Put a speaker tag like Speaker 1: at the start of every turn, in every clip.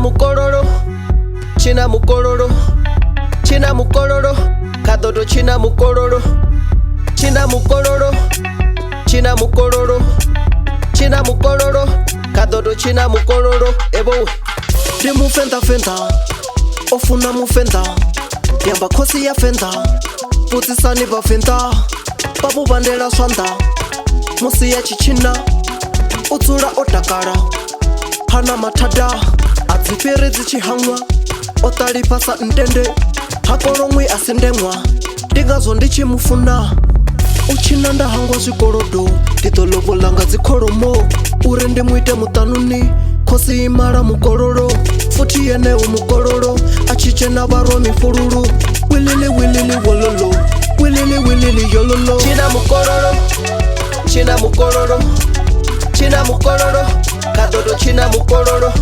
Speaker 1: mukororo, china mukororo, china mukororo, kadodo china mukororo, china mukororo, china mukororo, china mukororo, kadodo china mukororo, ebo. Ndi mufenda fenda, ofuna mufenda, yamba kosi ya fenda, putisani ba fenda, babu bandela swanda, musi ya chichina, utsula otakara, hana matada, adzipere dzichihangwa, otalipasa ntende, hakolomwe asindemwa, ndigazo ndichimufuna, uchina ndahangwa zvikolodo, ndidolovolanga dzikolomo, ure ndimuite mutanuni, kosi imala mukololo, futi yenewo mukololo, achichena barwa mifululu, wilili wilili wololo, wilili wilili yololo. China mukololo, china mukololo, china mukololo, kadodo china mukololo,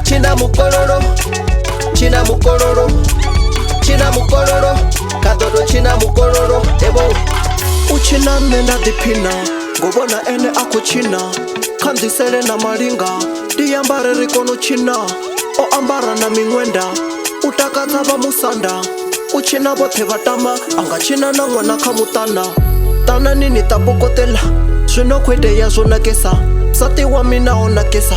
Speaker 1: china mukololo, china mukololo, china mukololo, kadodo china mukololo, ebo. Uchina nenda dipina, ngobona ene ako china, khandisele na malinga, ndiyambare rikono china, o ambara na mingwenda, utakadza va musanda, uchina vothe vatama, anga china na n'wana khamutana, tana nini tapokotela, swinokhweteya swo nakesa, nsati wa mina o nakesa,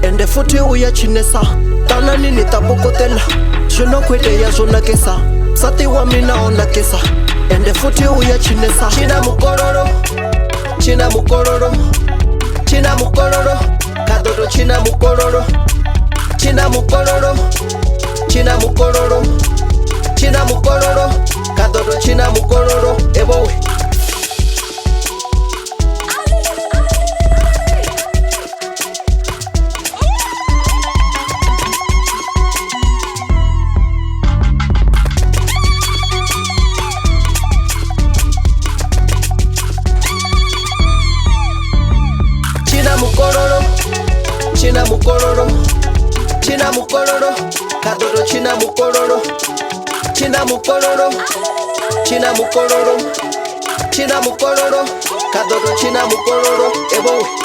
Speaker 1: ende futhi uya chinesa, tana nini tapokotela, swinokhweteya swo nakesa, nsati wa mina o nakesa, ende futhi uya chinesa. China mukororo, china mukororo, china mukororo, kadodo china mukororo, china mukororo, china mukororo, china mukororo, kadodo china mukororo, ebo. China mukororo, china mukororo, china mukororo, kadodo china mukororo, china mukororo, china mukororo, china mukororo, kadodo china mukororo, ebo.